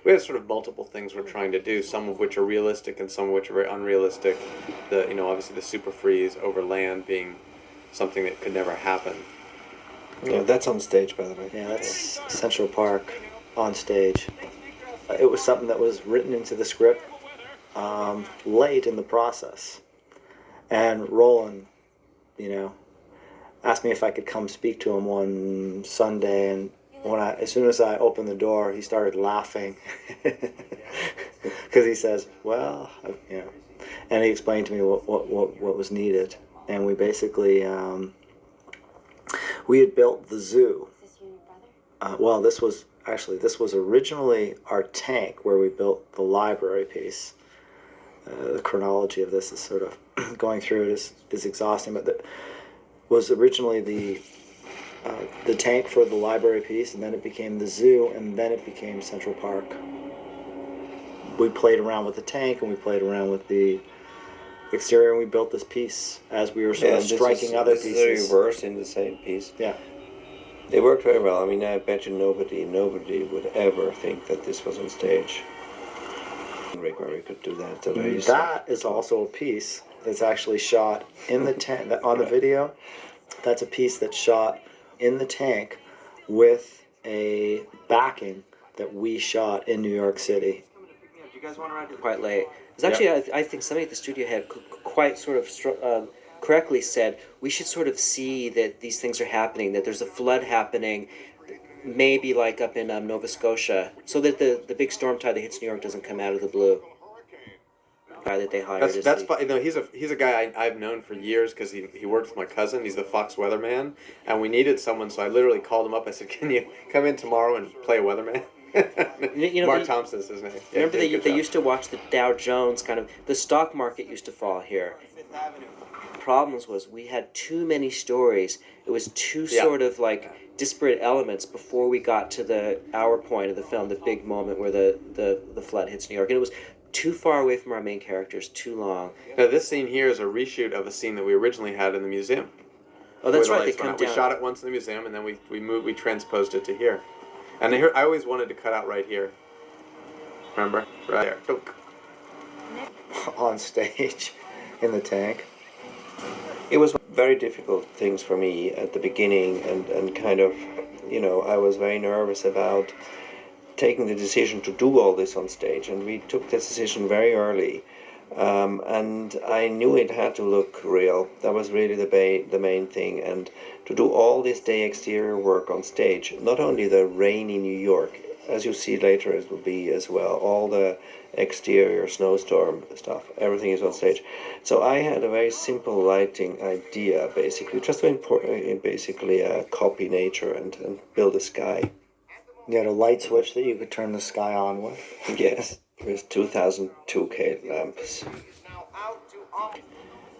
we have sort of multiple things we're trying to do, some of which are realistic and some of which are very unrealistic. Obviously the super freeze over land being something that could never happen. Yeah, that's on stage, by the way. Yeah, that's Central Park on stage. It was something that was written into the script late in the process. And Roland, asked me if I could come speak to him one Sunday, and as soon as I opened the door, he started laughing because he says, "Well, and he explained to me what was needed, and we basically we had built the zoo. This was originally our tank where we built the library piece. The chronology of this is sort of going through it is exhausting, but that was originally the tank for the library piece, and then it became the zoo, and then it became Central Park. We played around with the tank, and we played around with the exterior, and we built this piece as we were sort of striking other pieces. This is a reverse in the same piece. Yeah. They worked very well. I mean, I bet you nobody would ever think that this was on stage. Rick, where we could do that. That is also a piece that's actually shot in the tank. On the video, that's a piece that's shot in the tank with a backing that we shot in New York City. Do you guys want to ride quite late? It's actually, I think somebody at the studio had quite sort of correctly said, we should sort of see that these things are happening, that there's a flood happening, maybe like up in Nova Scotia, so that the big storm tide that hits New York doesn't come out of the blue. The guy that they hired. That's fine. He's a guy I've known for years because he worked with my cousin. He's the Fox weatherman, and we needed someone, so I literally called him up. I said, "Can you come in tomorrow and play a weatherman?" Mark Thompson's his name. Remember they used to watch the Dow Jones the stock market used to fall here. The problems was we had too many stories. It was too sort of like disparate elements before we got to our point of the film, the big moment where the flood hits New York, and it was too far away from our main characters, too long. Now this scene here is a reshoot of a scene that we originally had in the museum. Oh, that's right. They come down. We shot it once in the museum, and then we transposed it to here. And I always wanted to cut out right here. Remember? Right there. On stage, in the tank. It was very difficult things for me at the beginning, and kind of, I was very nervous about taking the decision to do all this on stage, and we took this decision very early. And I knew it had to look real. That was really the main thing. And to do all this day exterior work on stage, not only the rainy New York, as you see later it will be as well, all the exterior snowstorm stuff, everything is on stage. So I had a very simple lighting idea, basically, just to basically copy nature and build a sky. You had a light switch that you could turn the sky on with? Yes. With 2002K lamps.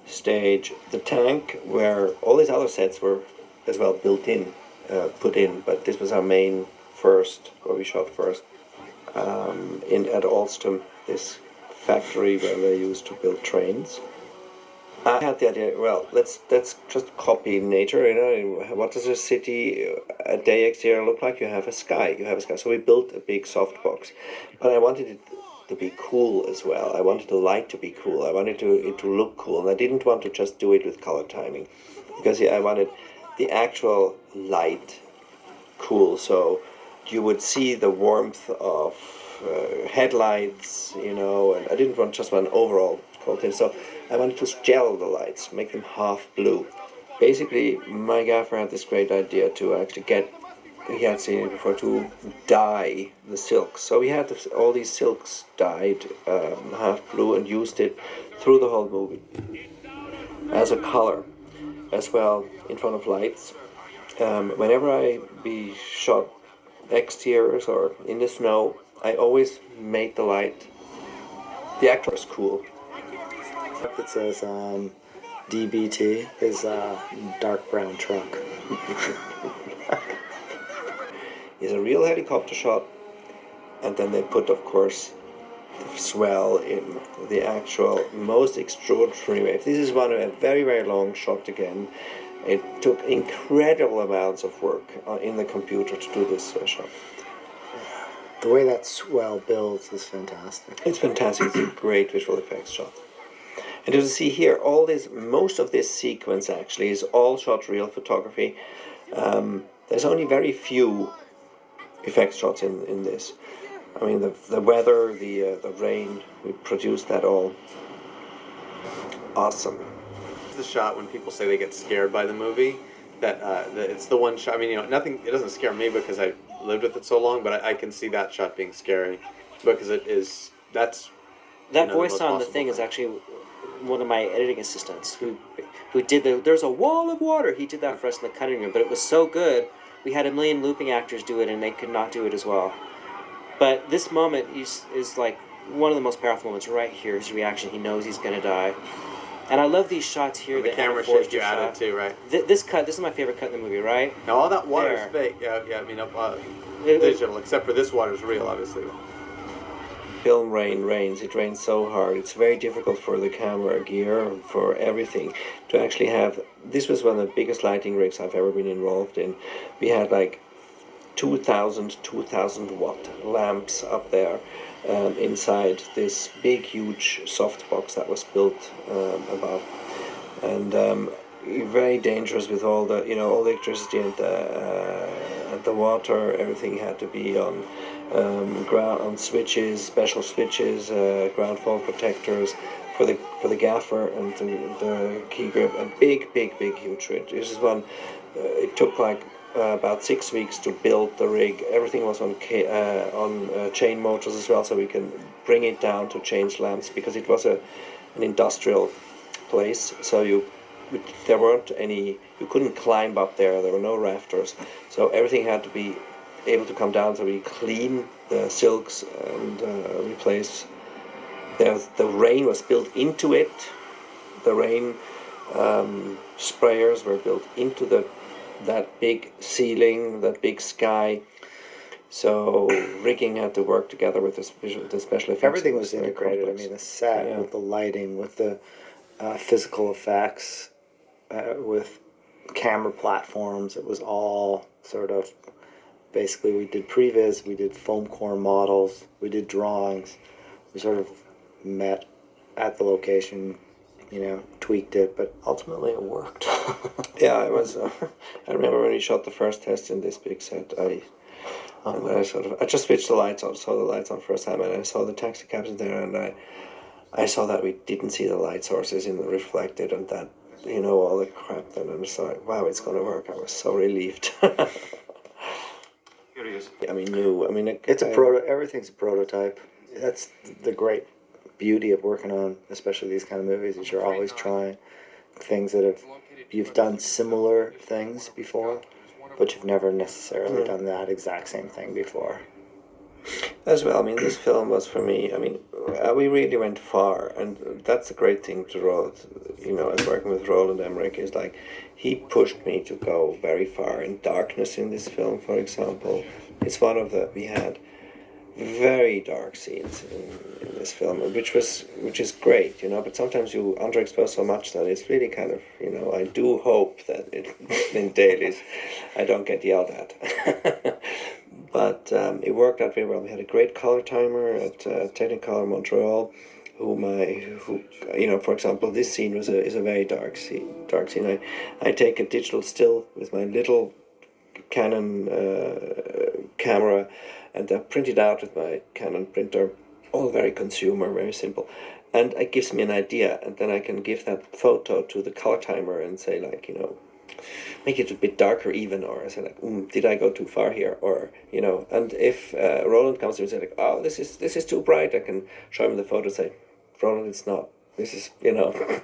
Stage, the tank, where all these other sets were as well put in, but this was our main where we shot first, at Alstom, this factory where they used to build trains. I had the idea, let's just copy nature, what does a city, a day exterior look like? You have a sky. So we built a big softbox, but I wanted it to be cool as well. I wanted the light to be cool. I wanted it to look cool, and I didn't want to just do it with color timing, because I wanted the actual light cool, so you would see the warmth of headlights, and I didn't want just one overall cool thing. So I wanted to gel the lights, make them half blue. Basically, my gaffer had this great idea to actually he had seen it before, to dye the silks. So we had all these silks dyed half blue and used it through the whole movie as a color as well in front of lights. Whenever we shot exteriors or in the snow, I always made the light, the actor was cool. That says DBT is a dark brown truck. It's a real helicopter shot, and then they put, of course, the swell in the actual most extraordinary wave. This is a very, very long shot again. It took incredible amounts of work in the computer to do this shot. The way that swell builds is fantastic. It's fantastic. It's a great visual effects shot. And as you see here, most of this sequence actually is all shot real photography. There's only very few effects shots in this. I mean, the weather, the rain, we produced that all. Awesome. The shot when people say they get scared by the movie, that it's the one shot. I mean, nothing. It doesn't scare me because I lived with it so long, but I can see that shot being scary because it is. That's that voice on the thing is actually one of my editing assistants who did there's a wall of water. He did that for us in the cutting room, but it was so good. We had a million looping actors do it, and they could not do it as well. But this moment is like one of the most powerful moments right here. His reaction. He knows he's gonna die. And I love these shots here. The camera shake you added too, right? This is my favorite cut in the movie, right? Now all that water is fake. Yeah. I mean, digital, except for this water is real, obviously. Film rains. It rains so hard. It's very difficult for the camera gear, for everything, to actually have. This was one of the biggest lighting rigs I've ever been involved in. We had like 2,000 watt lamps up there. Inside this big, huge softbox that was built above, and very dangerous with all the electricity and the water. Everything had to be on ground on switches, special switches, ground fault protectors for the gaffer and the key grip. And big, huge rig. This is one. It took like. About 6 weeks to build the rig. Everything was on chain motors as well, so we can bring it down to change lamps because it was an industrial place. So there weren't any. You couldn't climb up there. There were no rafters, so everything had to be able to come down. So we clean the silks and replace. The rain was built into it. The rain sprayers were built into that big ceiling, that big sky. So rigging had to work together with the special effects. Everything was integrated. I mean, the set with the lighting, with the physical effects, with camera platforms. It was all sort of basically we did previs, we did foam core models, we did drawings. We sort of met at the location. Tweaked it, but ultimately it worked. Yeah, it was. I remember when we shot the first test in this big set. I just switched the lights on, saw the lights on first time, and I saw the taxi cabs there, and I saw that we didn't see the light sources in the reflected, and that all the crap. Then I was like, wow, it's gonna work. I was so relieved. Curious. I mean, new. I mean, it's everything's a prototype. That's the great beauty of working on, especially these kind of movies, is you're always trying things that you've done similar things before, but you've never necessarily done that exact same thing before. As well, I mean, this film was for me. I mean, we really went far, and that's the great thing to Roland. As working with Roland Emmerich is like he pushed me to go very far in darkness in this film. For example, it's one of we had very dark scenes in this film, which is great, but sometimes you underexpose so much that it's really kind of, I do hope that in dailies I don't get yelled at. But it worked out very well. We had a great color timer at Technicolor Montreal, who for example, this scene is a very dark scene. I take a digital still with my little Canon camera, and I print it out with my Canon printer, all very consumer, very simple. And it gives me an idea, and then I can give that photo to the color timer and say, like, make it a bit darker even, or I say, like, did I go too far here? Or, and if Roland comes to me and says, like, oh, this is too bright, I can show him the photo and say, Roland, it's not. This is, this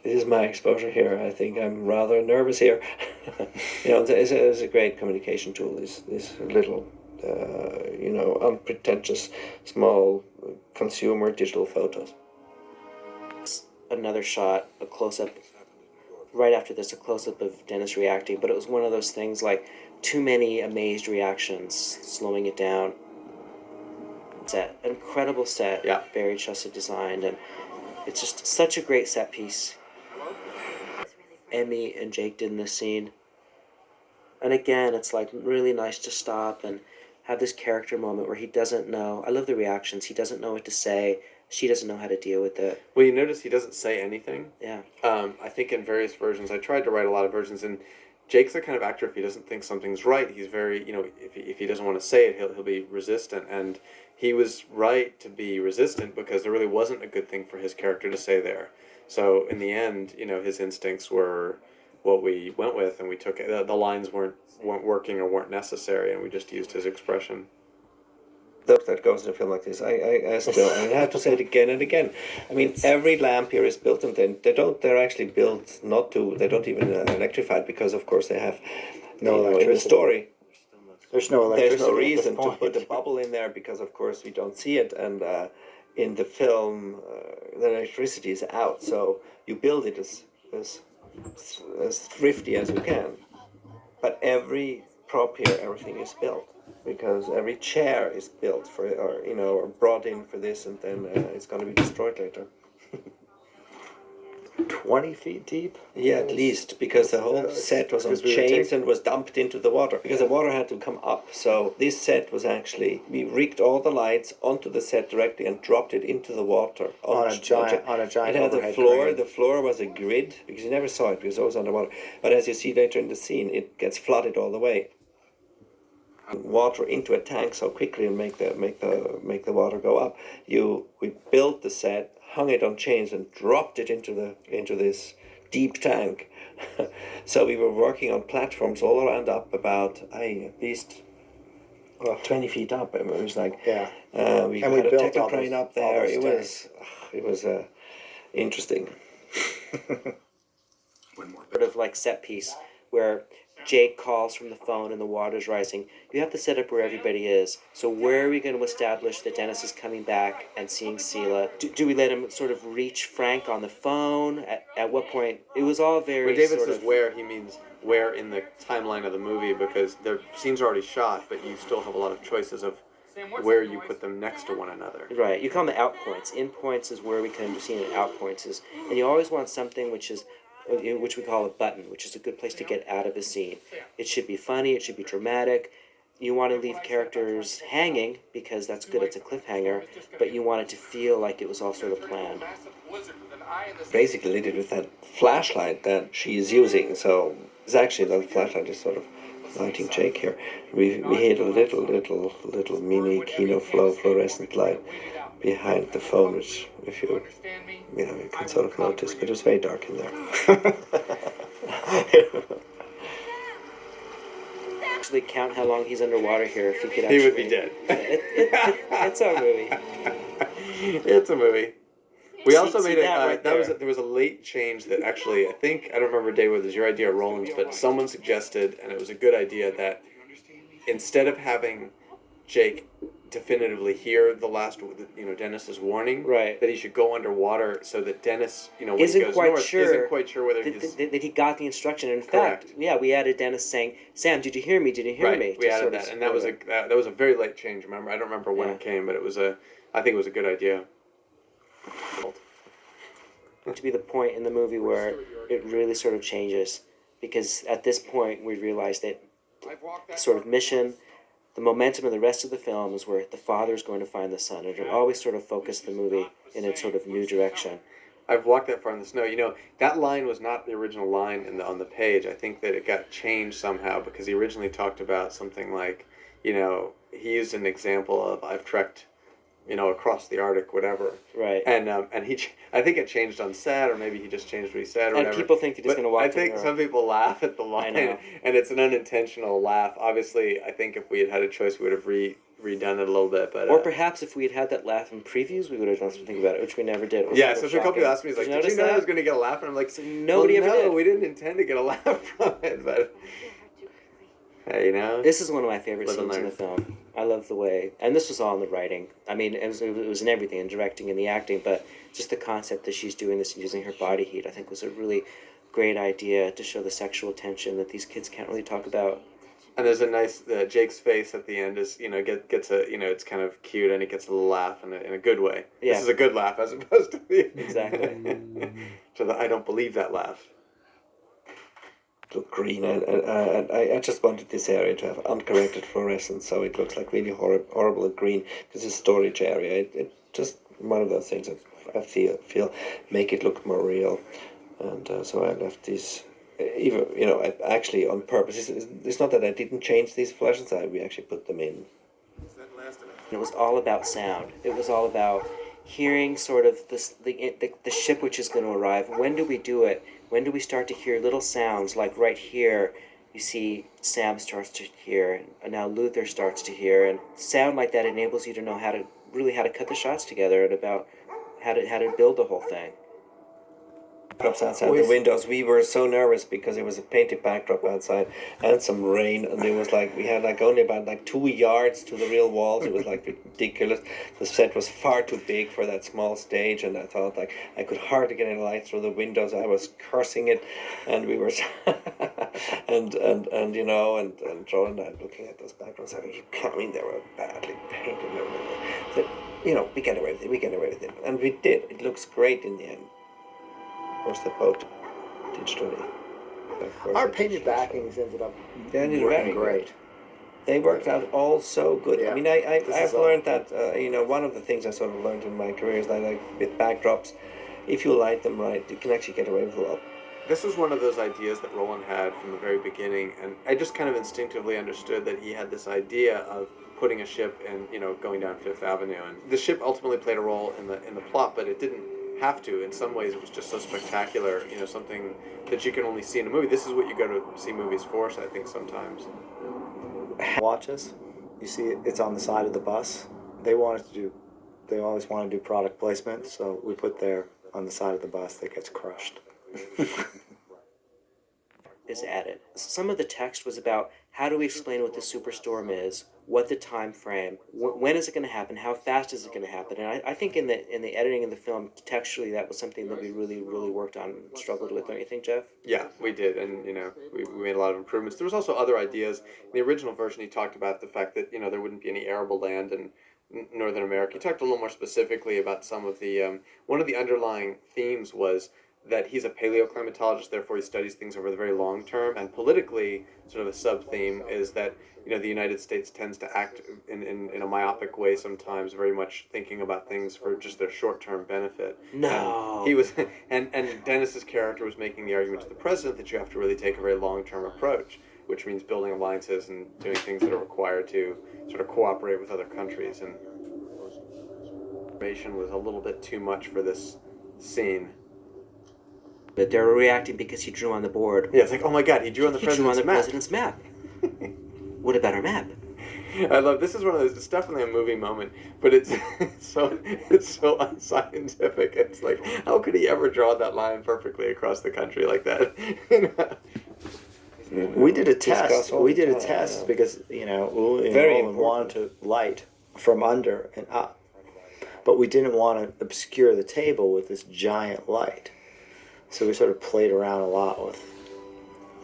is my exposure here. I think I'm rather nervous here. It's a great communication tool, this little, unpretentious, small consumer digital photos. Another shot, a close-up, right after this, a close-up of Dennis reacting, but it was one of those things like too many amazed reactions, slowing it down. Set, incredible set, Barry Chusid designed, and it's just such a great set piece. Emmy and Jake did in this scene. And again, it's like really nice to stop and have this character moment where he doesn't know. I love the reactions. He doesn't know what to say. She doesn't know how to deal with it. Well, you notice he doesn't say anything. Yeah. I think in various versions, I tried to write a lot of versions, and Jake's the kind of actor, if he doesn't think something's right, he's very, if he doesn't want to say it, he'll be resistant. And he was right to be resistant because there really wasn't a good thing for his character to say there. So in the end, his instincts were what we went with, and we took it. The lines weren't working or weren't necessary, and we just used his expression. That goes in a film like this. I still have to say it again and again. I mean, every lamp here is built, and then they're actually built not to. They don't even electrify it because, of course, they have No in the story. There's no electricity. There's no at this reason to point. put a bubble in there because, of course, we don't see it, and in the film, the electricity is out. So you build it as thrifty as you can. But every prop here, everything is built. Because every chair is built for, or brought in for this, and then it's going to be destroyed later. 20 feet deep? Yeah, at least, because the whole set was on chains and was dumped into the water. Because the water had to come up. So this set was actually, we rigged all the lights onto the set directly and dropped it into the water. On a giant It had a overhead floor. crane. The floor was a grid, because you never saw it, because it was underwater. But as you see later in the scene, it gets flooded all the way. Water into a tank so quickly and make the water go up. We built the set, hung it on chains, and dropped it into this deep tank. So we were working on platforms all around up about at least 20 feet up. It was like we And had we a built tackle all crane those- up all there. those It was interesting. Sort of like set piece where Jake calls from the phone and the water's rising. You have to set up where everybody is. So where are we going to establish that Dennis is coming back and seeing Sela? Do we let him sort of reach Frank on the phone? At what point? It was all very When David sort says of... where, he means where in the timeline of the movie, because the scenes are already shot, but you still have a lot of choices of where you put them next to one another. Right, you call them the out points. In points is where we come to see it, out points is... And you always want something which we call a button, which is a good place to get out of a scene. It should be funny, it should be dramatic. You want to leave characters hanging because that's good, it's a cliffhanger, but you want it to feel like it was all sort of planned. Basically did it with that flashlight that she is using. So it's actually the flashlight is sort of lighting Jake here. We hid a little mini Kino fluorescent light behind the phone, which if you can sort of notice, but it was very dark in there. Actually count how long he's underwater here if he could actually... He would be dead. It's a movie. It's a movie. We also See made it. that right There was a late change that actually I don't remember, Dave, whether it was your idea or Roland's, but someone suggested, and it was a good idea, that instead of having Jake definitively hear the last, Dennis's warning, Right. that he should go underwater so that Dennis, when Isn't he goes quite north, sure isn't quite sure whether he's... that he got the instruction. In Correct. fact, we added Dennis saying, "Sam, did you hear me? Did you hear Right, me?" we to added sort of that, and that was support it. that was a very late change. Remember, I don't remember when Yeah. it came, but I think it was a good idea. To be the point in the movie where it really sort of changes, because at this point we realize that the sort of mission, the momentum of the rest of the film is where the father is going to find the son, and it always sort of focused the movie in a sort of new direction. I've walked that far in the snow. That line was not the original line on the page. I think that it got changed somehow because he originally talked about something like, he used an example of I've trekked, across the Arctic, whatever. Right. And I think it changed on set, or maybe he just changed what he said, or And whatever. people think that he's going to walk I to think Europe. some people laugh at the line, know. and it's an unintentional laugh. Obviously, I think if we had had a choice, we would have redone it a little bit. But Or perhaps if we had had that laugh in previews, we would have done something about it, which we never did. It was yeah, sort so of if a couple people shocking. asked me, did you notice know I that? was going to get a laugh? And I'm like, nobody ever did. we didn't intend to get a laugh from it, but hey, This is one of my favorite Live and scenes in the learn. film. I love the way, and this was all in the writing. I mean, it was in everything, in directing and the acting, but just the concept that she's doing this and using her body heat, I think, was a really great idea to show the sexual tension that these kids can't really talk about. And there's a nice Jake's face at the end is gets a it's kind of cute, and he gets a little laugh in a good way. Yeah. This is a good laugh as opposed to the Exactly. to the I don't believe that laugh. look green. And I just wanted this area to have uncorrected fluorescence, so it looks like really horrible and green, because it's a storage area. It just one of those things that I feel make it look more real. And so I left these, even, I actually on purpose. It's not that I didn't change these fluorescents, we actually put them in. It was all about sound. It was all about hearing sort of the ship which is going to arrive. When do we do it? When do we start to hear little sounds? Like right here, you see Sam starts to hear, and now Luther starts to hear, and sound like that enables you to know how to cut the shots together and about how to build the whole thing. Outside the windows, we were so nervous because it was a painted backdrop outside and some rain, and it was like we had only about 2 yards to the real walls. It was ridiculous. The set was far too big for that small stage, and I thought I could hardly get any light through the windows. I was cursing it, and we were and Joel and I looking at those backdrops. I mean, they were badly painted. We get away with it, and we did. It looks great in the end. Of course, the boat digitally. Our painted backings ended up working working great. They worked out all so good. Yeah. I mean, I've learned that, one of the things I sort of learned in my career is that, with backdrops, if you light them right, you can actually get away with a lot. This was one of those ideas that Roland had from the very beginning, and I just kind of instinctively understood that he had this idea of putting a ship in, going down Fifth Avenue, and the ship ultimately played a role in the plot, but it didn't have to. In some ways, it was just so spectacular, something that you can only see in a movie. This is what you go to see movies for, I think, sometimes. Watches, you see it's on the side of the bus. They always want to do product placement, so we put there on the side of the bus that gets crushed. Is added. Some of the text was about how do we explain what the superstorm is, what the time frame, when is it going to happen, how fast is it going to happen, and I think in the editing of the film, textually, that was something that we really worked on and struggled with, don't you think, Jeff? Yeah, we did, and we made a lot of improvements. There was also other ideas. In the original version, he talked about the fact that there wouldn't be any arable land in Northern America. He talked a little more specifically about some of the one of the underlying themes was that he's a paleoclimatologist, therefore he studies things over the very long term, and politically, sort of a sub-theme is that the United States tends to act in a myopic way sometimes, very much thinking about things for just their short-term benefit. No. And he was, and Dennis's character was making the argument to the president that you have to really take a very long-term approach, which means building alliances and doing things that are required to sort of cooperate with other countries. And information was a little bit too much for this scene. But they were reacting because he drew on the board. Yeah, it's like, oh my God, he drew on the president's map. What about our map? I love this. Is one of those. It's definitely a movie moment, but it's so unscientific. It's like, how could he ever draw that line perfectly across the country like that? We did a test. Because Roland wanted to light from under and up, but we didn't want to obscure the table with this giant light. So we sort of played around a lot with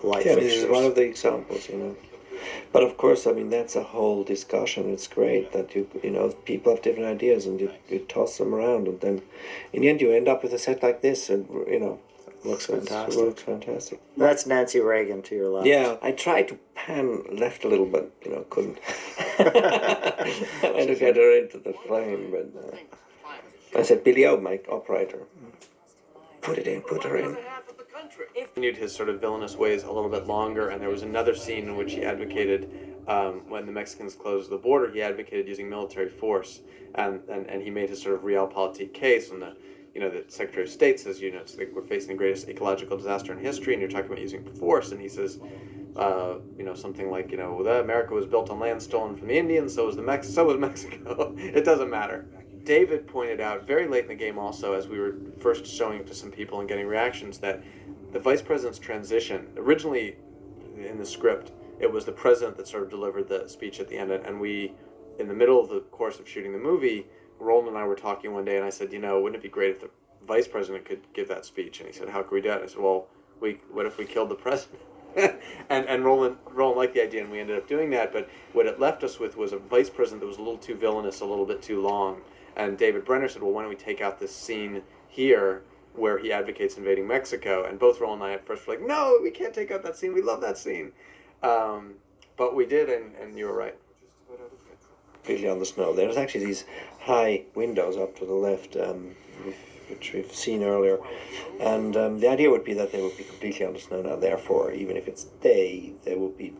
light fixtures. This is one of the examples, But of course, I mean, that's a whole discussion. It's great that people have different ideas and you toss them around, and then in the end you end up with a set like this, and looks fantastic. It looks fantastic. That's Nancy Reagan to your left. Yeah, I tried to pan left a little, but couldn't. I to get her into the frame, but I said, Billy O, my operator, put her in. Continued his sort of villainous ways a little bit longer, and there was another scene in which he advocated, when the Mexicans closed the border, he advocated using military force, and he made his sort of realpolitik case, and the Secretary of State says, it's like we're facing the greatest ecological disaster in history, and you're talking about using force, and he says, something like, America was built on land stolen from the Indians, so was Mexico. It doesn't matter. David pointed out very late in the game also, as we were first showing it to some people and getting reactions, that the vice president's transition, originally in the script, it was the president that sort of delivered the speech at the end, and we, in the middle of the course of shooting the movie, Roland and I were talking one day, and I said, wouldn't it be great if the vice president could give that speech? And he said, how could we do it? And I said, well, what if we killed the president? and Roland liked the idea, and we ended up doing that, but what it left us with was a vice president that was a little too villainous, a little bit too long. And David Brenner said, well, why don't we take out this scene here where he advocates invading Mexico, and both Roland and I at first were like, no, we can't take out that scene. We love that scene. But we did, and you were right. Completely on the snow. There's actually these high windows up to the left, which we've seen earlier, and the idea would be that they would be completely on the snow now. Therefore, even if it's day, they would be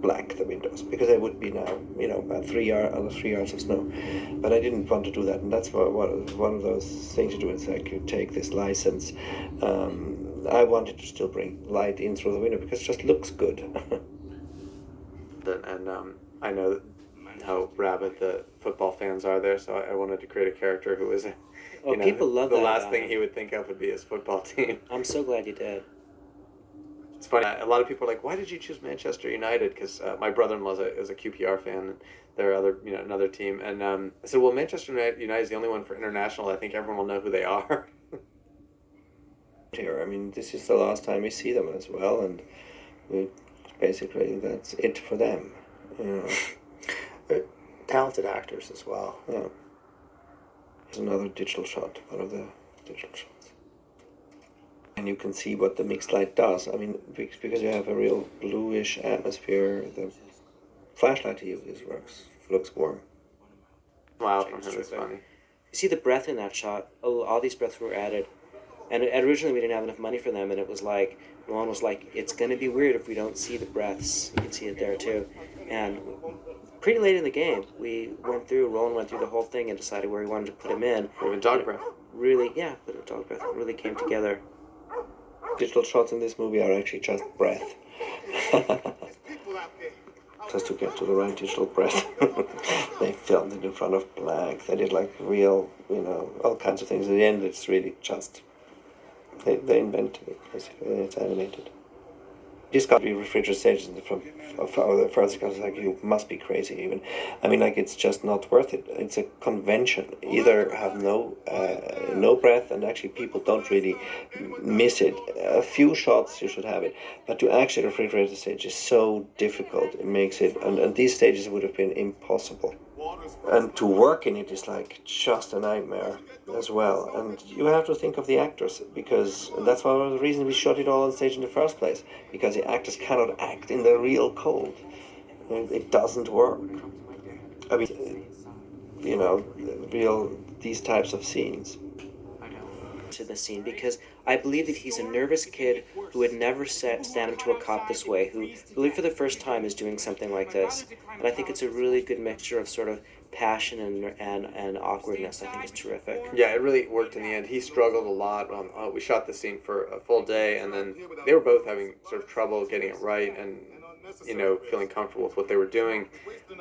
black, the windows, because they would be now, about 3 yards of snow. But I didn't want to do that, and that's one of those things you do. It's like you take this license. I wanted to still bring light in through the window because it just looks good. And I know how rabid the football fans are there, so I wanted to create a character who was, people love the that. last thing he would think of would be his football team. I'm so glad you did. It's funny. A lot of people are like, "Why did you choose Manchester United?" Because my brother-in-law is a QPR fan, and they're another team. And I said, "Well, Manchester United is the only one for international. I think everyone will know who they are." Here, I mean, this is the last time we see them as well, and that's it for them. They're talented actors as well. Yeah. There's another digital shot, one of the digital shots. And you can see what the mixed light does. I mean, because you have a real bluish atmosphere, the flashlight he uses looks warm. Wow, from him is funny. You see the breath in that shot. All these breaths were added. And originally we didn't have enough money for them, and it was like, Roland was like, it's going to be weird if we don't see the breaths. You can see it there too. And pretty late in the game, Roland went through the whole thing and decided where he wanted to put him in. Even dog breath. Really, yeah, put a dog breath. It really came together. Digital shots in this movie are actually just breath. Just to get to the right digital breath. They filmed it in front of black. They did like real, all kinds of things. At the end, it's really just... They invented it, basically. It's animated. This got to be refrigerated stages from the first, because like, you must be crazy even. I mean, like, it's just not worth it. It's a convention. Either have no breath, and actually people don't really miss it. A few shots you should have it, but to actually refrigerate the stage is so difficult. It makes it, and these stages would have been impossible. And to work in it is like just a nightmare as well. And you have to think of the actors, because that's one of the reasons we shot it all on stage in the first place, because the actors cannot act in the real cold. It doesn't work. I mean, these types of scenes. To the scene, because I believe that he's a nervous kid who would never stand up to a cop this way, who really for the first time is doing something like this. And I think it's a really good mixture of sort of passion and awkwardness. I think it's terrific. Yeah, it really worked in the end. He struggled a lot. We shot the scene for a full day, and then they were both having sort of trouble getting it right and feeling comfortable with what they were doing.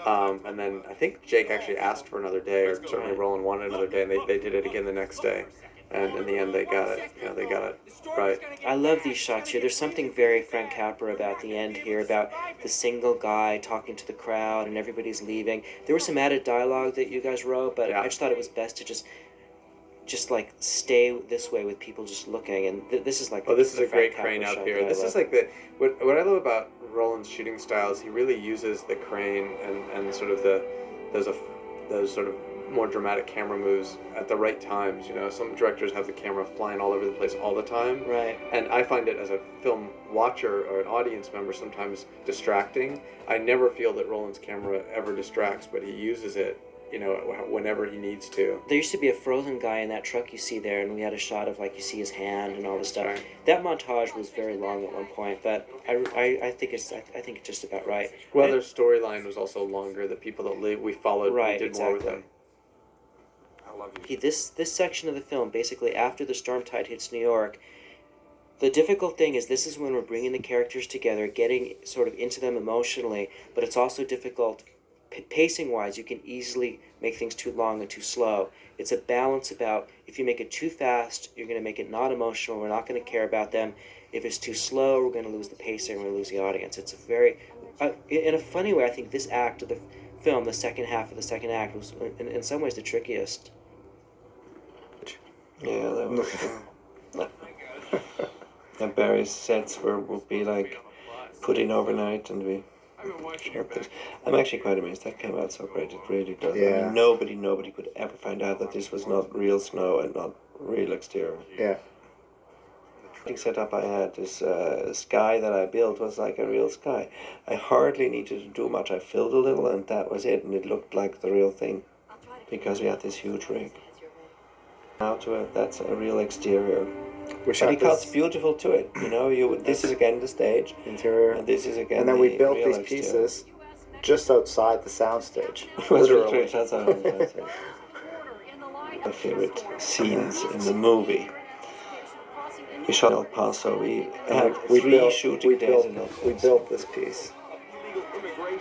And then I think Jake actually asked for another day, or certainly Roland wanted another day, and they did it again the next day. And in the end, they got it right. I love these shots here. There's something very Frank Capra about the end here, about the single guy talking to the crowd and everybody's leaving. There was some added dialogue that you guys wrote, but I just thought it was best to just like stay this way with people just looking. And this is like this is a great crane up here. This is like what I love about Roland's shooting style is he really uses the crane and sort of those sort of more dramatic camera moves at the right times. Some directors have the camera flying all over the place all the time, right? And I find it as a film watcher or an audience member sometimes distracting. I never feel that Roland's camera ever distracts, but he uses it whenever he needs to. There used to be a frozen guy in that truck you see there, and we had a shot of like you see his hand and all this stuff. Right. That montage was very long at one point, but I think it's just about right. Well, their storyline was also longer. The people that we followed, right, we did exactly. more with them. This section of the film, basically after the storm tide hits New York, the difficult thing is this is when we're bringing the characters together, getting sort of into them emotionally, but it's also difficult pacing-wise. You can easily make things too long and too slow. It's a balance about, if you make it too fast, you're going to make it not emotional, we're not going to care about them. If it's too slow, we're going to lose the pacing, we're going to lose the audience. It's a very, in a funny way, I think this act of the film, the second half of the second act, was in some ways the trickiest. Yeah, that was... And Barry's sets would be like put in overnight, and we shared this. I'm actually quite amazed that came out so great. It really does. Yeah. I mean, nobody could ever find out that this was not real snow and not real exterior. Yeah. setup I had, this sky that I built was like a real sky. I hardly needed to do much. I filled a little and that was it, and it looked like the real thing because we had this huge rig. Now to it, that's a real exterior. But he cuts beautiful to it, you know. This is again the stage interior, and this is again. And then we built these pieces just outside the soundstage. Literally. My favorite scenes in the movie. We shot El Paso. We had three shooting days in El Paso. We built this piece.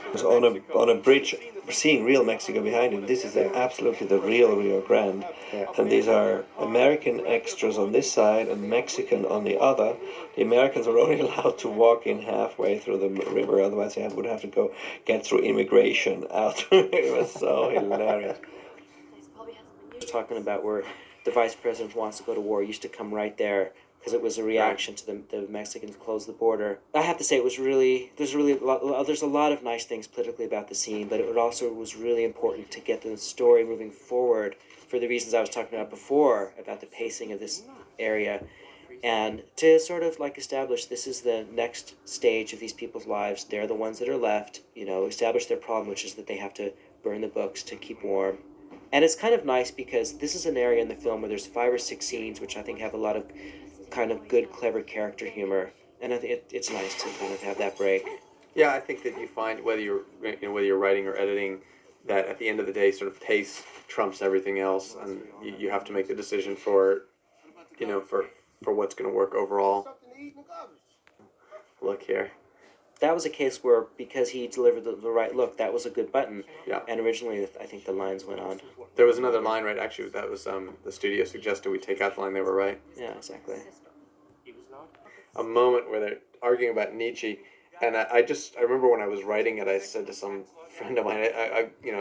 It was on a bridge, seeing real Mexico behind it. This is absolutely the real Rio Grande. Yeah. And these are American extras on this side and Mexican on the other. The Americans were only allowed to walk in halfway through the river, otherwise they would have to get through immigration out. It was so hilarious. Talking about where the vice president wants to go to war used to come right there because it was a reaction to the Mexicans close the border. I have to say there's a lot of nice things politically about the scene, but it also was really important to get the story moving forward for the reasons I was talking about before, about the pacing of this area, and to sort of like establish this is the next stage of these people's lives. They're the ones that are left, establish their problem, which is that they have to burn the books to keep warm. And it's kind of nice because this is an area in the film where there's 5 or 6 scenes which I think have a lot of kind of good, clever character humor, and I think it's nice to kind of have that break. Yeah, I think that you find whether you're writing or editing, that at the end of the day, sort of taste trumps everything else, and you have to make the decision for what's going to work overall. Look here. That was a case where, because he delivered the right look, that was a good button. Yeah. And originally, I think the lines went on. There was another line, right? Actually, that was the studio suggested we take out the line. They were right. Yeah, exactly. A moment where they're arguing about Nietzsche, and I remember when I was writing it, I said to some friend of mine,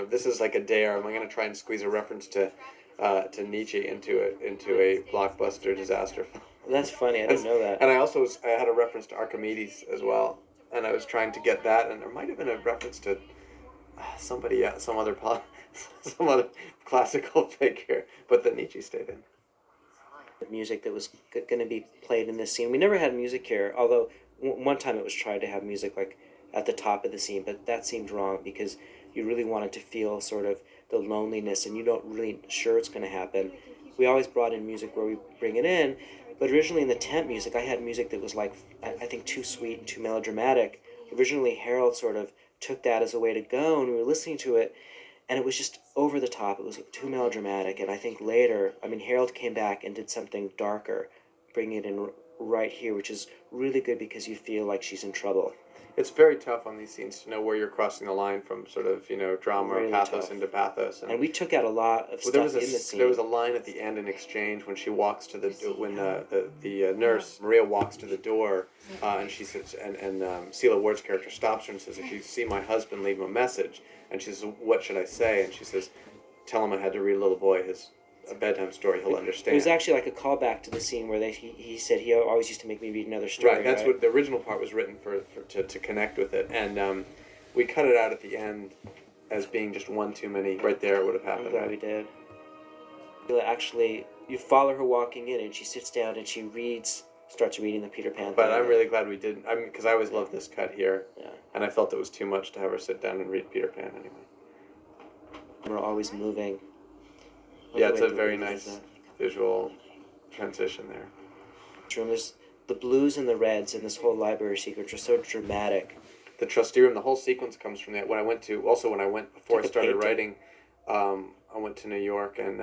this is like a dare. Am I going to try and squeeze a reference to Nietzsche into a blockbuster disaster film? That's funny. I didn't know that. And I had a reference to Archimedes as well. And I was trying to get that, and there might have been a reference to somebody else, some other classical figure, but the Nietzsche stayed in. The music that was going to be played in this scene. We never had music here, although one time it was tried to have music like at the top of the scene, but that seemed wrong because you really wanted to feel sort of the loneliness, and you don't really sure it's going to happen. We always brought in music where we bring it in. But originally in the tent music, I had music that was like, I think, too sweet and too melodramatic. Originally, Harold sort of took that as a way to go, and we were listening to it, and it was just over the top. It was too melodramatic. And I think later, Harold came back and did something darker, bringing it in right here, which is really good because you feel like she's in trouble. It's very tough on these scenes to know where you're crossing the line from sort of, drama really or pathos tough. into pathos. And we took out a lot of stuff in the scene. There was a line at the end in Exchange when she walks to the nurse, Maria, walks to the door, and she says, and Celia Ward's character stops her and says, "If you see my husband, leave him a message." And she says, "What should I say?" And she says, "Tell him I had to read a little boy a bedtime story. He'll understand." It was actually like a callback to the scene where he said he always used to make me read another story. Right, that's what the original part was written to connect with it, and we cut it out at the end as being just one too many. Right there, it would have happened. I'm glad we did. Actually, you follow her walking in, and she sits down and she starts reading the Peter Pan. But I'm really glad we didn't. Because I always loved this cut here, yeah. And I felt it was too much to have her sit down and read Peter Pan anyway. We're always moving. Yeah, it's a very nice visual transition there. There's the blues and the reds in this whole library secret are so dramatic. The trustee room, the whole sequence comes from that. Before I started writing, I went to New York and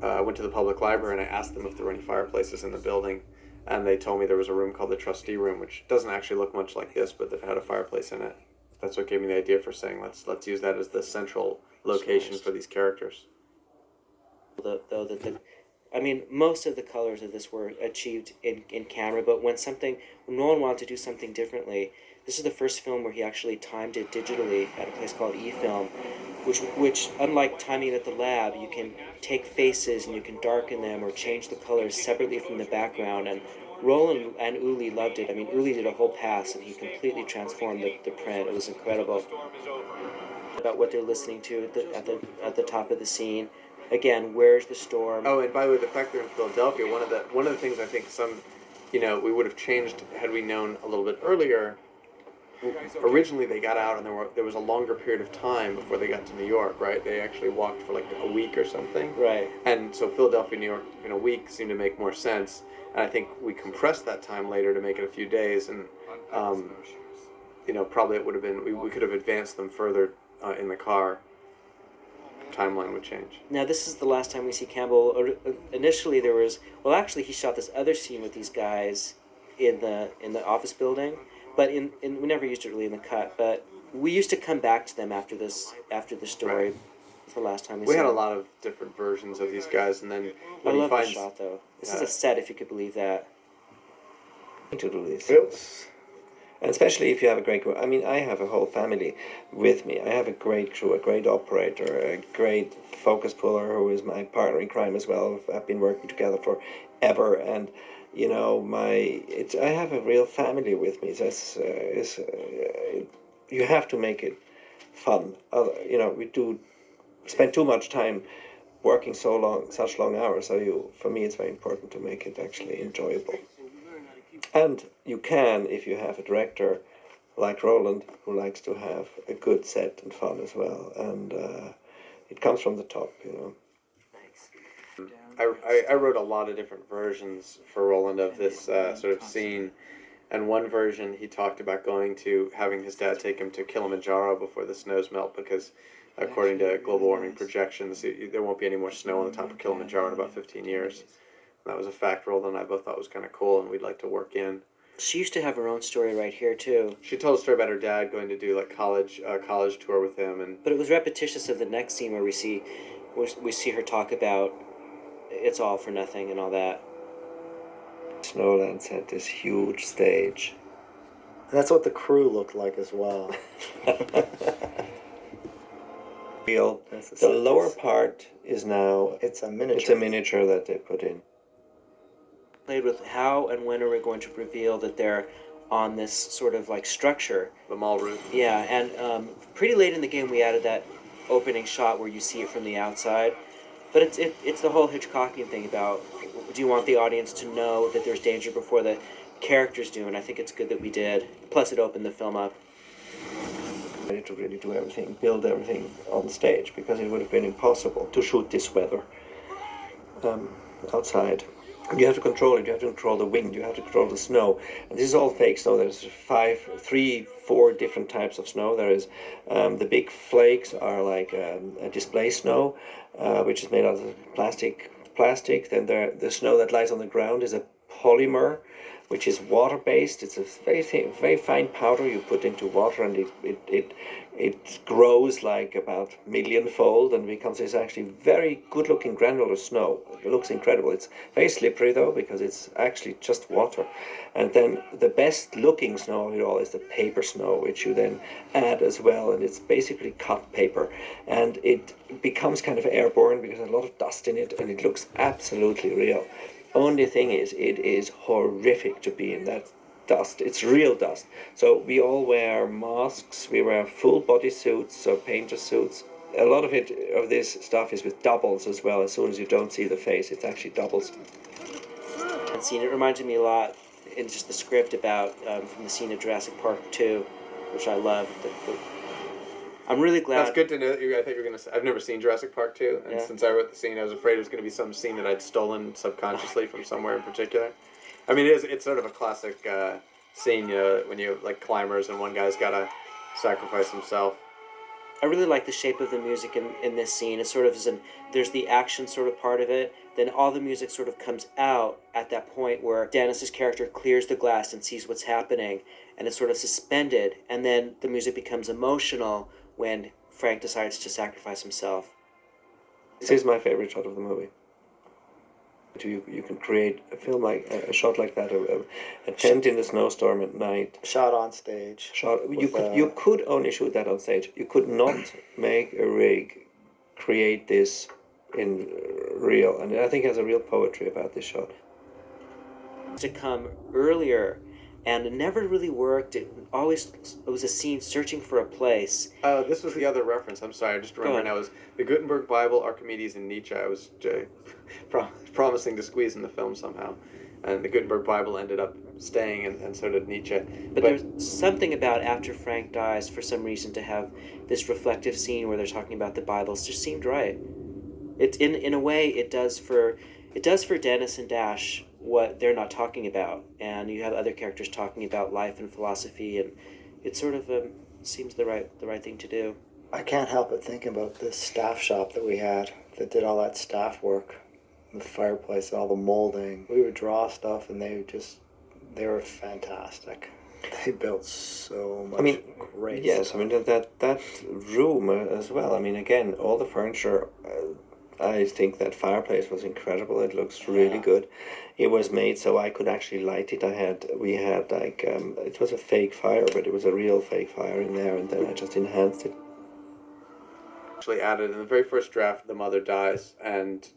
I went to the public library and I asked them if there were any fireplaces in the building, and they told me there was a room called the trustee room, which doesn't actually look much like this, but that had a fireplace in it. That's what gave me the idea for saying let's use that as the central location for these characters. Most of the colors of this were achieved in camera, but when Nolan wanted to do something differently, this is the first film where he actually timed it digitally at a place called eFilm, which unlike timing it at the lab, you can take faces and you can darken them or change the colors separately from the background. And Roland and Ueli loved it. Ueli did a whole pass and he completely transformed the print. It was incredible. About what they're listening to at the top of the scene. Again, where's the storm? Oh, and by the way, the fact they're in Philadelphia, one of the things I think we would have changed had we known a little bit earlier. Originally, they got out, and there was a longer period of time before they got to New York, right? They actually walked for like a week or something. Right. And so Philadelphia, New York in a week seemed to make more sense. And I think we compressed that time later to make it a few days. And, probably it would have been, we could have advanced them further in the car. Timeline would change. Now, this is the last time we see Campbell. Initially, there was... Well, actually, he shot this other scene with these guys in the office building. But we never used it really in the cut. But we used to come back to them after the story. Right. Was the last time we had a lot of different versions of these guys, and then I love the shot though. This is a set, if you could believe that. To do these things. And especially if you have a great crew. I mean, I have a whole family with me. I have a great crew, a great operator, a great focus puller who is my partner in crime as well. I've been working together forever, and I have a real family with me. So you have to make it fun. We do spend too much time working such long hours. So for me, it's very important to make it actually enjoyable. And you can, if you have a director like Roland, who likes to have a good set and fun as well. And it comes from the top, I wrote a lot of different versions for Roland of this sort of scene. And one version, he talked about having his dad take him to Kilimanjaro before the snows melt, because according to global warming projections, there won't be any more snow on the top of Kilimanjaro in about 15 years. That was a fact Roland and I both thought was kind of cool, and we'd like to work in. She used to have her own story right here too. She told a story about her dad going to do like college tour with him, but it was repetitious of the next scene where we see her talk about it's all for nothing and all that. Snowlands had this huge stage. And that's what the crew looked like as well. The lower part is now... It's a miniature. It's a miniature that they put in. Played with how and when are we going to reveal that they're on this sort of like structure. The mall roof. Yeah, and pretty late in the game we added that opening shot where you see it from the outside. But it's the whole Hitchcockian thing about, do you want the audience to know that there's danger before the characters do? And I think it's good that we did. Plus it opened the film up. Ready to really do everything, build everything on stage, because it would have been impossible to shoot this weather outside. You have to control it, you have to control the wind, you have to control the snow. And this is all fake snow. There's 4 different types of snow. There is the big flakes are like a display snow, which is made out of plastic. Then the snow that lies on the ground is a polymer, which is water-based. It's a very fine powder you put into water, and it grows like about millionfold and becomes this actually very good-looking granular snow. It looks incredible. It's very slippery though, because it's actually just water. And then the best-looking snow of it all is the paper snow, which you then add as well, and it's basically cut paper, and it becomes kind of airborne because there's a lot of dust in it, and it looks absolutely real. Only thing is, it is horrific to be in that dust. It's real dust. So we all wear masks, we wear full body suits, so painter suits. A lot of this stuff is with doubles as well. As soon as you don't see the face, it's actually doubles. And scene, it reminded me a lot in just the script about from the scene of Jurassic Park 2, which I love. I'm really glad. That's good to know. I think you're gonna say, I've never seen Jurassic Park 2, and since I wrote the scene, I was afraid it was going to be some scene that I'd stolen subconsciously from somewhere in particular. I mean, it's sort of a classic scene, when you like climbers and one guy's got to sacrifice himself. I really like the shape of the music in this scene. It's sort of there's the action sort of part of it, then all the music sort of comes out at that point where Dennis's character clears the glass and sees what's happening, and it's sort of suspended, and then the music becomes emotional when Frank decides to sacrifice himself. This is my favorite shot of the movie. You can create a film a shot like that, a tent in the snowstorm at night. Shot on stage. You could only shoot that on stage. You could not make a rig create this in real, and I think there's a real poetry about this shot. To come earlier, and it never really worked. It was a scene searching for a place. Oh, this was the other reference. I'm sorry, I just remember now. It was the Gutenberg Bible, Archimedes, and Nietzsche. I was promising to squeeze in the film somehow. and the Gutenberg Bible ended up staying, and so did Nietzsche. But there's something about after Frank dies, for some reason, to have this reflective scene where they're talking about the Bibles just seemed right. It in a way it does for Dennis and Dash what they're not talking about, and you have other characters talking about life and philosophy, and it sort of seems the right thing to do. I can't help but think about this staff shop that we had that did all that staff work, the fireplace, all the molding. We would draw stuff, and they were fantastic. They built so much great yes, stuff. I mean that room as well. I mean, again, all the furniture. I think that fireplace was incredible. It looks really good. It was made so I could actually light it. We had like it was a fake fire, but it was a real fake fire in there, and then I just enhanced it. Actually added in the very first draft, the mother dies, and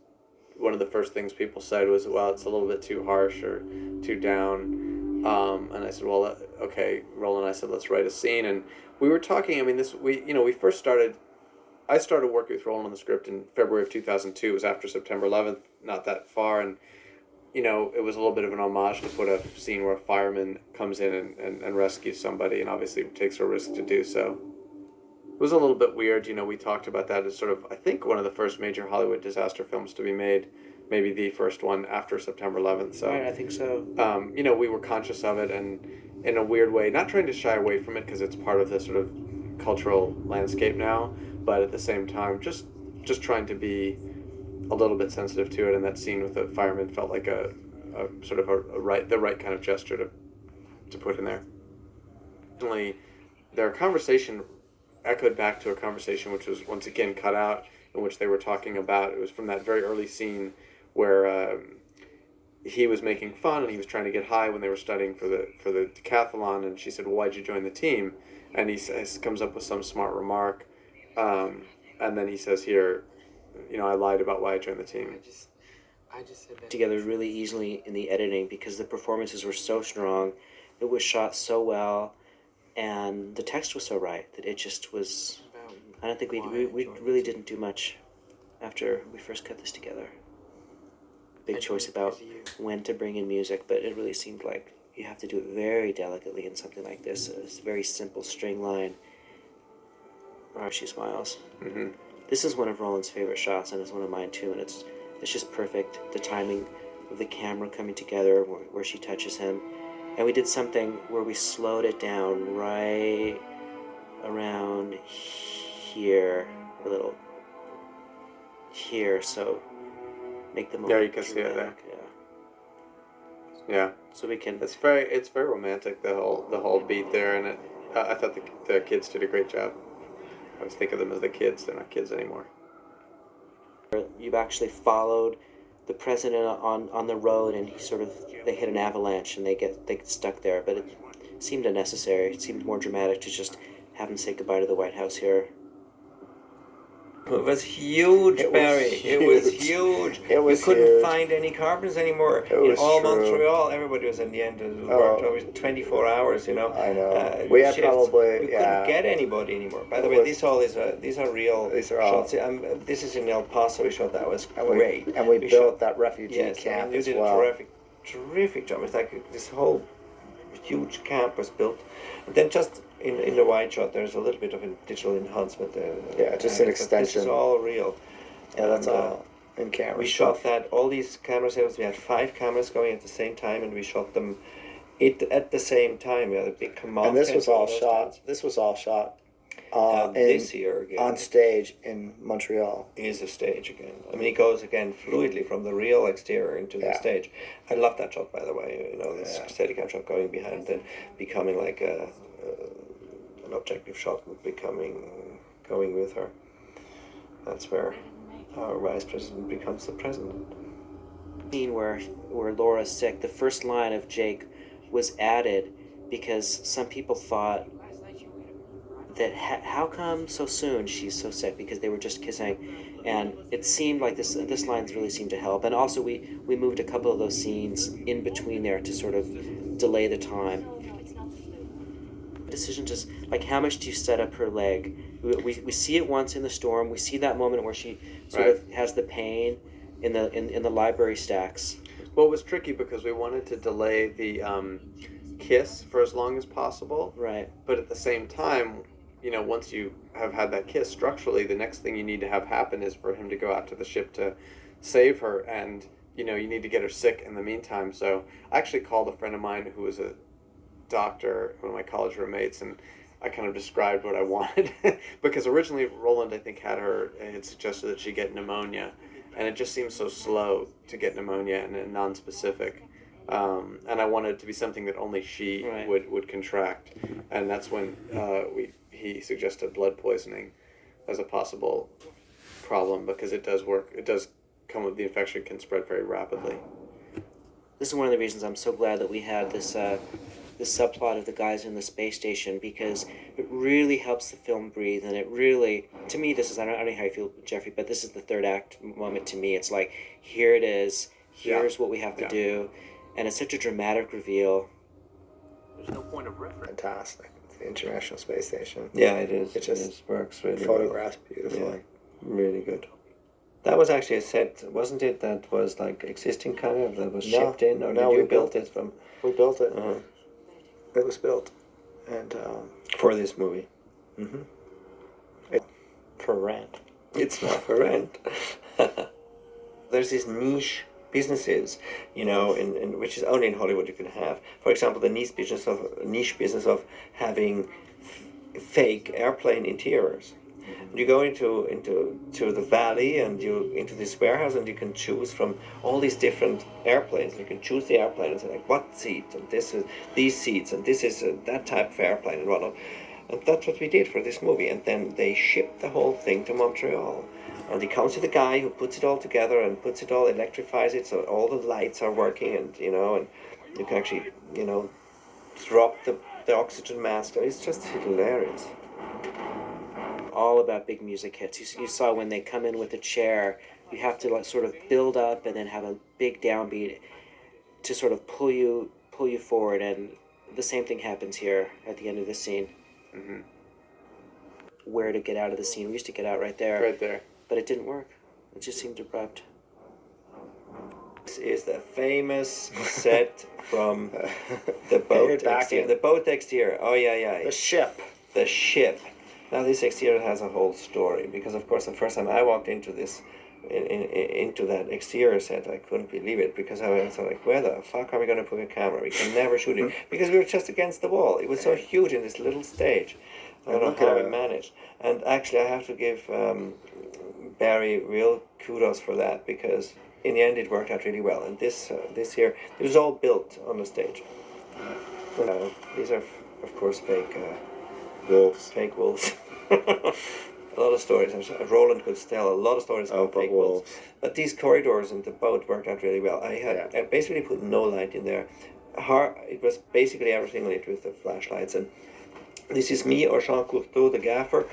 one of the first things people said was, well, it's a little bit too harsh or too down. And I said, well, okay, Roland and I said, let's write a scene. And we were talking, I mean, we first started, I started working with Roland on the script in February of 2002. It was after September 11th, not that far. And, it was a little bit of an homage to put a scene where a fireman comes in and rescues somebody, and obviously takes a risk to do so. It was a little bit weird, we talked about that as sort of, I think, one of the first major Hollywood disaster films to be made, maybe the first one after September 11th. So, Right, I think so. We were conscious of it, and in a weird way, not trying to shy away from it because it's part of the sort of cultural landscape now, but at the same time, just trying to be a little bit sensitive to it. And that scene with the fireman felt like a sort of the right kind of gesture to put in there. Definitely, their conversation echoed back to a conversation which was once again cut out, in which they were talking about, it was from that very early scene where he was making fun and he was trying to get high when they were studying for the decathlon, and she said, well, why'd you join the team? And he comes up with some smart remark, and then he says here, I lied about why I joined the team. I just said that together really easily in the editing because the performances were so strong, it was shot so well, and the text was so right that it just was. I don't think we really didn't do much after we first cut this together. Big choice about when to bring in music, but it really seemed like you have to do it very delicately in something like this. It's a very simple string line. She smiles. Mm-hmm. This is one of Roland's favorite shots, and it's one of mine too, and it's just perfect. The timing of the camera coming together where she touches him. And we did something where we slowed it down right around here, a little here, so make the moment. Yeah, you can see it there. Yeah. So we can. It's very romantic, the whole beat there, and I thought the kids did a great job. I always think of them as the kids. They're not kids anymore. You've actually followed the president on the road, and they hit an avalanche and they get stuck there. But it seemed unnecessary. It seemed more dramatic to just have him say goodbye to the White House here. It was huge, Barry. It was huge. You couldn't find any carpenters anymore. In all Montreal, everybody was in the end. It worked over 24 hours, I know. We had probably, we couldn't get anybody anymore. By the way, these are real shots. This is in El Paso. We shot that. Was great. And we built that refugee camp as well. You did a terrific job. It's like this whole huge camp was built. And then just in the wide shot, there's a little bit of a digital enhancement there. Yeah, just an extension. This is all real. Yeah, that's all in camera. We shot that, all these camera setups, we had 5 cameras going at the same time, and we shot them at the same time. We had a big command. And this was all shot. This was all shot this year again. On stage in Montreal. Is a stage again. I mean, it goes again fluidly from the real exterior into the stage. I love that shot, by the way. This Steadicam shot going behind and becoming like an objective shot, going with her. That's where our vice president becomes the president. Scene where Laura's sick. The first line of Jake was added because some people thought that how come so soon she's so sick, because they were just kissing, and it seemed like this lines really seemed to help. And also we moved a couple of those scenes in between there to sort of delay the time. Decision just like, how much do you set up her leg? We see it once in the storm. We see that moment where she sort of has the pain in the library stacks. Well, it was tricky because we wanted to delay the kiss for as long as possible. Right. But at the same time, once you have had that kiss, structurally, the next thing you need to have happen is for him to go out to the ship to save her, and you need to get her sick in the meantime. So I actually called a friend of mine who was a doctor, one of my college roommates, and I kind of described what I wanted because originally Roland, I think, had suggested that she get pneumonia, and it just seems so slow to get pneumonia and non-specific. And I wanted it to be something that only she would contract, and that's when he suggested blood poisoning as a possible problem, because it does work. It does come with the infection can spread very rapidly. This is one of the reasons I'm so glad that we had this subplot of the guys in the space station, because it really helps the film breathe, and it really, to me, this is, I don't know how you feel, Jeffrey, but this is the third act moment to me. It's like, here it is, here's what we have to do, and it's such a dramatic reveal. There's no point of reference. Fantastic. The International Space Station. Yeah, it is. It just works really photographs well. beautifully. Yeah, really good. That was actually a set, wasn't it? That was like existing kind of, that was shipped in, or did you build it from? We built it. It was built, and for this movie. for rent. It's not for rent. There's these niche businesses, in which is only in Hollywood you can have. For example, the niche business of having fake airplane interiors. You go into the valley, and you into this warehouse, and you can choose from all these different airplanes. You can choose the airplane and say, like, what seat, and this is these seats, and this is that type of airplane, and whatnot. And that's what we did for this movie. And then they shipped the whole thing to Montreal. And he comes with a guy who puts it all together and puts it all, electrifies it, so all the lights are working, and and you can actually drop the oxygen mask. It's just hilarious. All about big music hits. You saw when they come in with a chair, you have to like sort of build up and then have a big downbeat to sort of pull you forward, and the same thing happens here at the end of the scene. Where to get out of the scene? We used to get out right there, but it didn't work. It just seemed abrupt. This is the famous set from the boat exterior. The boat exterior. Oh yeah. The ship. Now this exterior has a whole story, because of course the first time I walked into this, into that exterior set, I couldn't believe it, because I was like, where the fuck are we going to put a camera? We can never shoot it, because we were just against the wall. It was so huge in this little stage. I don't know how we managed. And actually I have to give Barry real kudos for that, because in the end it worked out really well. And this here, it was all built on the stage. These are of course fake wolves. A lot of stories. Roland could tell a lot of stories about fake wolves. But these corridors in the boat worked out really well. I basically put no light in there. It was basically everything lit with the flashlights. And this is me or Jean Courteau, the gaffer,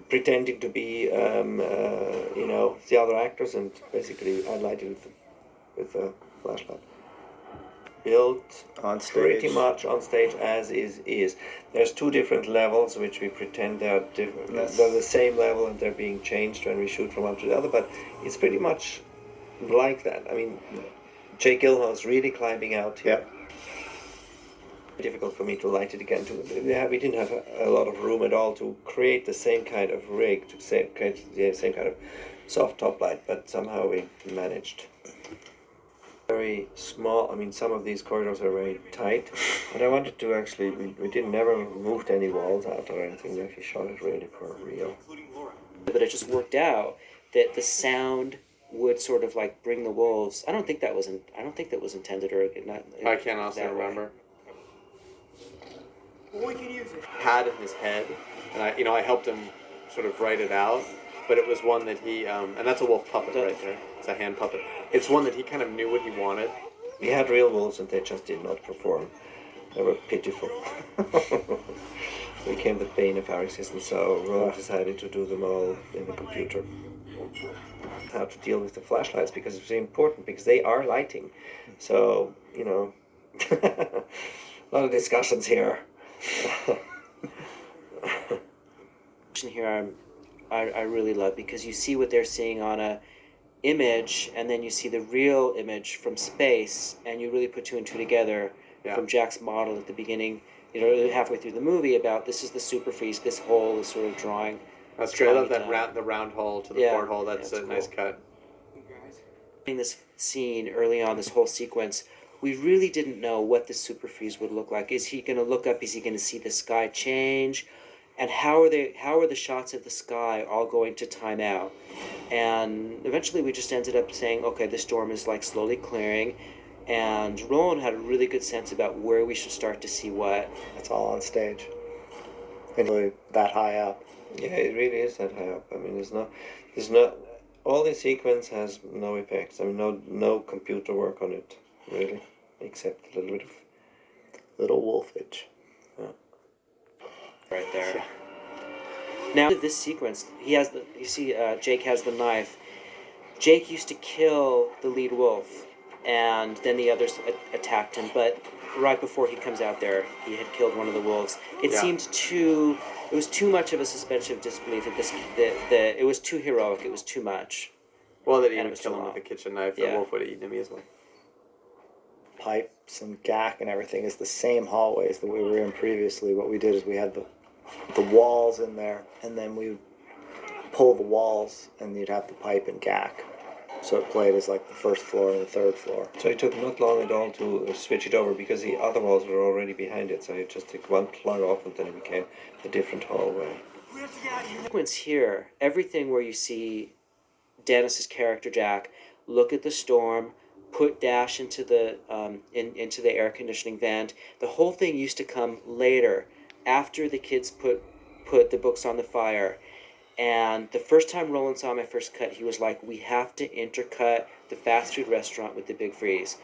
pretending to be, the other actors, and basically I lighted with a flashlight. Built on stage, pretty much on stage as is. There's two different levels which we pretend they're different. They're the same level, and they're being changed when we shoot from one to the other. But it's pretty much like that. I mean, Jake Gyllenhaal's really climbing out here. Difficult for me to light it again. We didn't have a lot of room at all to create the same kind of rig, to create the same kind of soft top light. But somehow we managed. Very small. I mean, some of these corridors are very tight, but I wanted to actually, we never moved any walls out or anything. We actually shot it really for real. But it just worked out that the sound would sort of like bring the wolves. I don't think that was intended, or not. I can't honestly remember. Had in his head, and I helped him sort of write it out. But it was one that he, and that's a wolf puppet right there. It's a hand puppet. It's one that he kind of knew what he wanted. We had real wolves, and they just did not perform. They were pitiful. They became the bane of our existence, so Roland decided to do them all in the computer. How to deal with the flashlights, because it's important, because they are lighting. So, a lot of discussions here. Here I really love, because you see what they're seeing image, and then you see the real image from space, and you really put two and two together from Jack's model at the beginning, halfway through the movie, about this is the super freeze, this hole is sort of drawing. That's true. I love that the round hole to the porthole. That's a nice cut. In this scene early on, this whole sequence, we really didn't know what the super freeze would look like. Is he going to look up? Is he going to see the sky change? And how are the shots of the sky all going to time out? And eventually we just ended up saying, okay, the storm is like slowly clearing. And Roland had a really good sense about where we should start to see what. It's all on stage. And really that high up. Yeah, it really is that high up. I mean, there's no, all the sequence has no effects. I mean, no computer work on it, really, except a little bit of little wolfage. Yeah. Right there. Yeah. Now this sequence, Jake has the knife. Jake used to kill the lead wolf, and then the others attacked him. But right before he comes out there, he had killed one of the wolves. It was too much of a suspension of disbelief that it was too heroic. It was too much. Well, that he even killed him with a kitchen knife. The wolf would have eaten him easily. Pipes and gack and everything is the same hallways that we were in previously. What we did is we had the walls in there, and then we would pull the walls, and you'd have the pipe and gack. So it played as like the first floor and the third floor. So it took not long at all to switch it over, because the other walls were already behind it. So you just took one plug off, and then it became a different hallway. Sequence here, everything where you see Dennis's character Jack look at the storm, put Dash into the into the air conditioning vent. The whole thing used to come later, after the kids put the books on the fire. And the first time Roland saw my first cut, he was like, we have to intercut the fast food restaurant with the big freeze.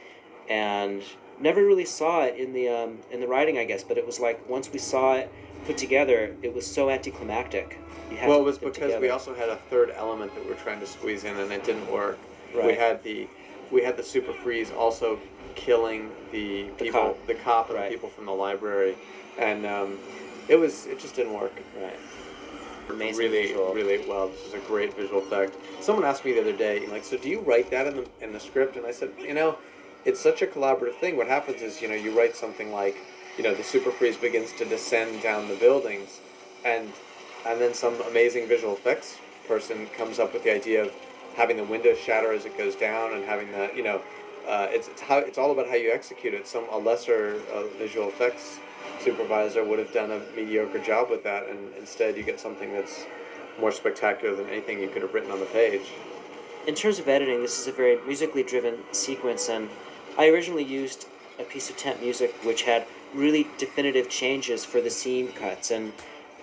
And never really saw it in the writing, I guess, but it was like, once we saw it put together, it was so anticlimactic. It was because we also had a third element that we were trying to squeeze in, and it didn't work. Right. We had the super freeze also killing the cop and the people from the library, and it just didn't work. Right. Amazing really well. This is a great visual effect. Someone asked me the other day, like, so do you write that in the script? And I said, it's such a collaborative thing. What happens is, you write something like, the super freeze begins to descend down the buildings, and then some amazing visual effects person comes up with the idea of having the windows shatter as it goes down, and having the, it's all about how you execute it. A lesser visual effects supervisor would have done a mediocre job with that, and instead you get something that's more spectacular than anything you could have written on the page. In terms of editing, this is a very musically driven sequence, and I originally used a piece of temp music which had really definitive changes for the scene cuts, and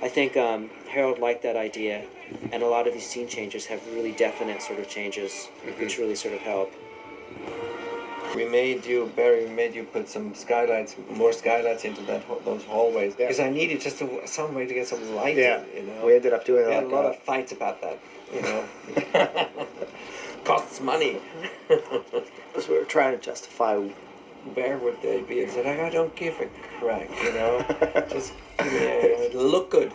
I think Harold liked that idea, and a lot of these scene changes have really definite sort of changes, which really sort of help. Barry made you put some more skylights into those hallways. Because I needed just some way to get some light in, We ended up doing we had a lot of fights about that, Costs money. So we were trying to justify where would they be. I said, I don't give a crack, just look good.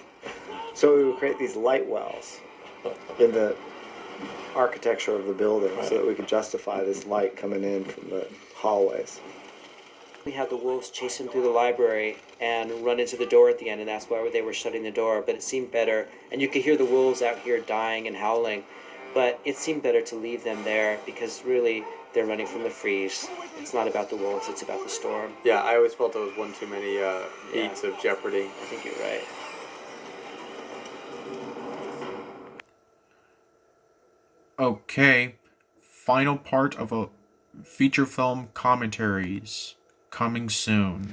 So we would create these light wells in the architecture of the building, so that we could justify this light coming in from the hallways. We had the wolves chase him through the library and run into the door at the end, and that's why they were shutting the door, but it seemed better, and you could hear the wolves out here dying and howling, but it seemed better to leave them there, because really they're running from the freeze. It's not about the wolves, it's about the storm. Yeah, I always felt it was one too many beats of Jeopardy. I think you're right. Okay, final part of a feature film Commentaries, coming soon.